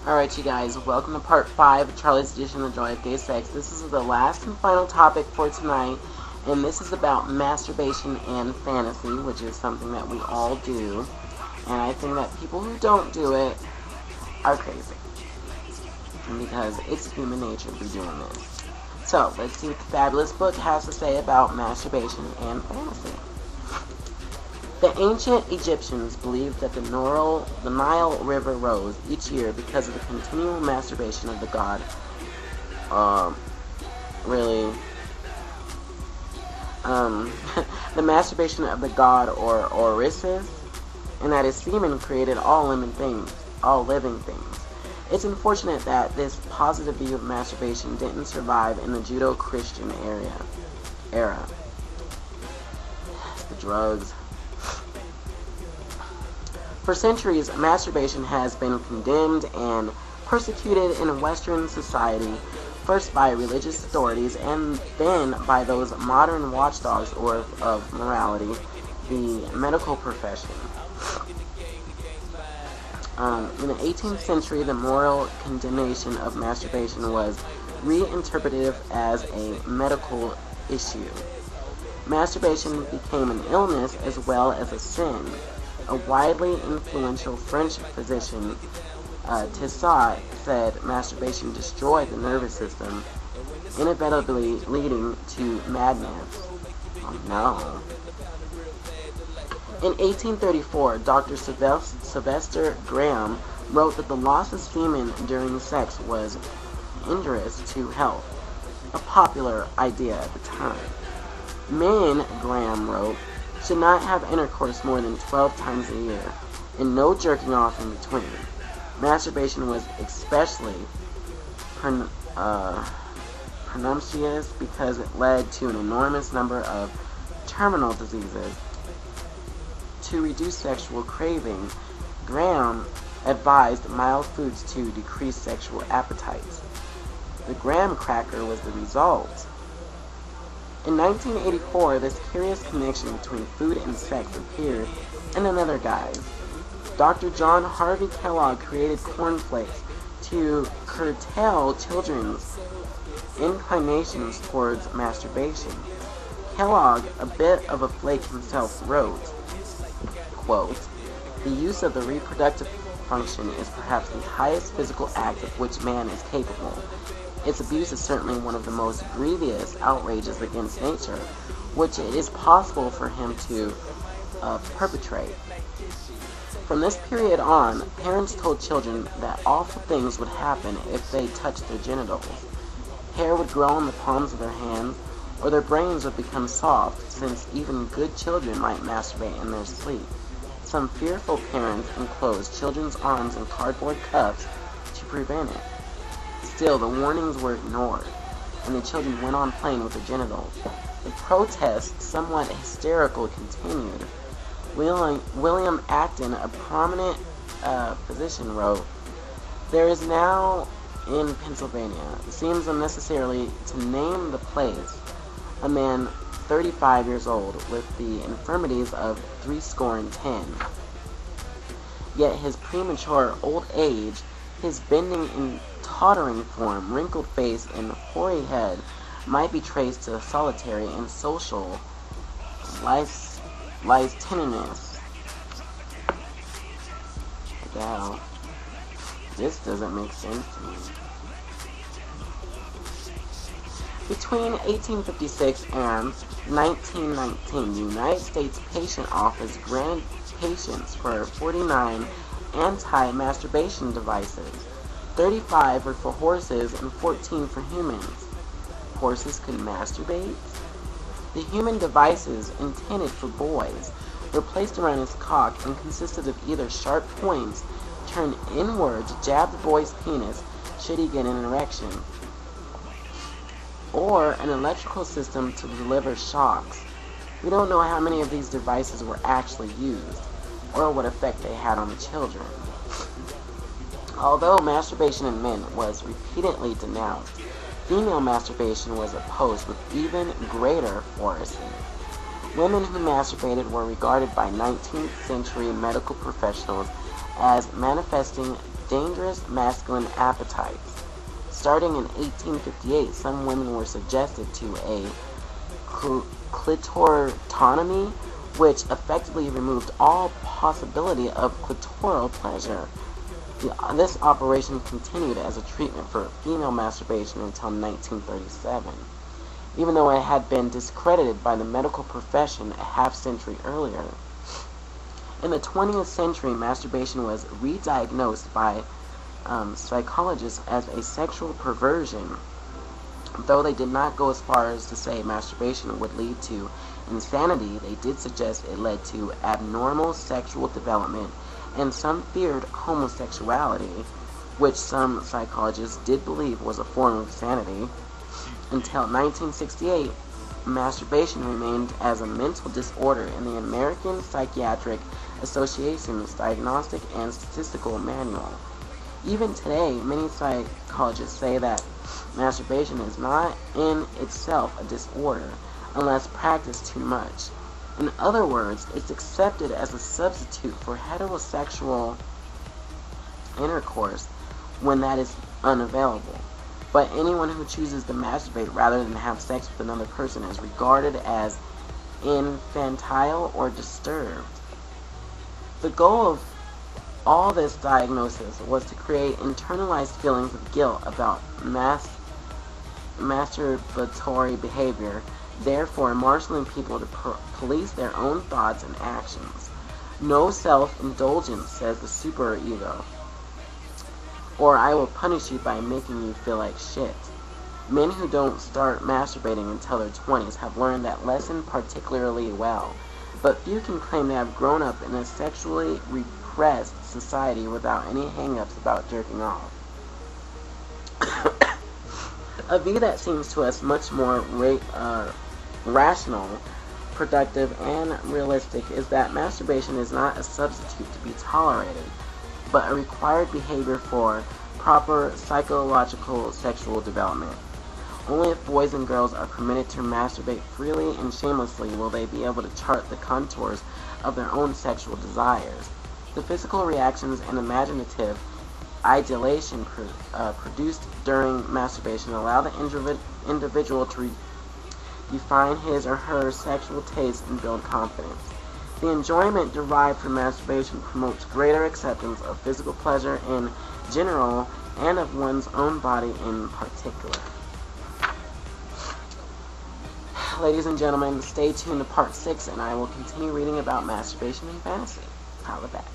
Alright, you guys, welcome to part 5 of Charlie's Edition of the Joy of Gay Sex. This is the last and final topic for tonight, and this is about masturbation and fantasy, which is something that we all do. And I think that people who don't do it are crazy, because it's human nature to be doing this. So, let's see what the fabulous book has to say about masturbation and fantasy. The ancient Egyptians believed that the Nile River rose each year because of the continual masturbation of the god, the masturbation of the god Osiris, and that his semen created all living things. It's unfortunate that this positive view of masturbation didn't survive in the Judeo-Christian era. The drugs. For centuries, masturbation has been condemned and persecuted in Western society, first by religious authorities and then by those modern watchdogs of morality, the medical profession. In the 18th century, the moral condemnation of masturbation was reinterpreted as a medical issue. Masturbation became an illness as well as a sin. A widely influential French physician, Tissot, said masturbation destroyed the nervous system, inevitably leading to madness. Oh no. In 1834, Dr. Sylvester Graham wrote that the loss of semen during sex was injurious to health, a popular idea at the time. Men, Graham wrote, should not have intercourse more than 12 times a year, and no jerking off in between. Masturbation was especially pernicious because it led to an enormous number of terminal diseases. To reduce sexual craving, Graham advised mild foods to decrease sexual appetites. The graham cracker was the result. In 1984, this curious connection between food and sex appeared in another guise. Dr. John Harvey Kellogg created cornflakes to curtail children's inclinations towards masturbation. Kellogg, a bit of a flake himself, wrote, quote, "The use of the reproductive function is perhaps the highest physical act of which man is capable. Its abuse is certainly one of the most grievous outrages against nature, which it is possible for him to perpetrate." From this period on, parents told children that awful things would happen if they touched their genitals. Hair would grow on the palms of their hands, or their brains would become soft, since even good children might masturbate in their sleep. Some fearful parents enclosed children's arms in cardboard cuffs to prevent it. Still, the warnings were ignored, and the children went on playing with their genitals. The protest, somewhat hysterical, continued. William Acton, a prominent physician, wrote, "There is now in Pennsylvania, it seems unnecessarily to name the place, a man 35 years old with the infirmities of 70. Yet his premature old age, his bending and tottering form, wrinkled face, and hoary head might be traced to solitary and social licentiousness." Wow, this doesn't make sense to me. Between 1856 and 1919, the United States Patent Office granted patents for 49 anti-masturbation devices. 35 were for horses and 14 for humans. Horses could masturbate? The human devices, intended for boys, were placed around his cock and consisted of either sharp points turned inward to jab the boy's penis should he get an erection, or an electrical system to deliver shocks. We don't know how many of these devices were actually used, or what effect they had on the children. Although masturbation in men was repeatedly denounced, female masturbation was opposed with even greater ferocity. Women who masturbated were regarded by 19th century medical professionals as manifesting dangerous masculine appetites. Starting in 1858, some women were subjected to a clitorectomy, which effectively removed all possibility of clitoral pleasure. This operation continued as a treatment for female masturbation until 1937, even though it had been discredited by the medical profession a half-century earlier. In the 20th century, masturbation was re-diagnosed by psychologists as a sexual perversion. Though they did not go as far as to say masturbation would lead to insanity, they did suggest it led to abnormal sexual development, and some feared homosexuality, which some psychologists did believe was a form of insanity. Until 1968, masturbation remained as a mental disorder in the American Psychiatric Association's Diagnostic and Statistical Manual. Even today, many psychologists say that masturbation is not in itself a disorder unless practiced too much. In other words, it's accepted as a substitute for heterosexual intercourse when that is unavailable. But anyone who chooses to masturbate rather than have sex with another person is regarded as infantile or disturbed. The goal of all this diagnosis was to create internalized feelings of guilt about masturbatory behavior, therefore marshaling people to police their own thoughts and actions. No self-indulgence, says the superego, or I will punish you by making you feel like shit. Men who don't start masturbating until their 20s have learned that lesson particularly well, but few can claim to have grown up in a sexually repressed society without any hang-ups about jerking off. A view that seems to us much more rational, productive, and realistic is that masturbation is not a substitute to be tolerated, but a required behavior for proper psychological sexual development. Only if boys and girls are permitted to masturbate freely and shamelessly will they be able to chart the contours of their own sexual desires. The physical reactions and imaginative ideation produced during masturbation allow the individual to define his or her sexual taste and build confidence. The enjoyment derived from masturbation promotes greater acceptance of physical pleasure in general and of one's own body in particular. Ladies and gentlemen, stay tuned to part 6 and I will continue reading about masturbation and fantasy. Holla back.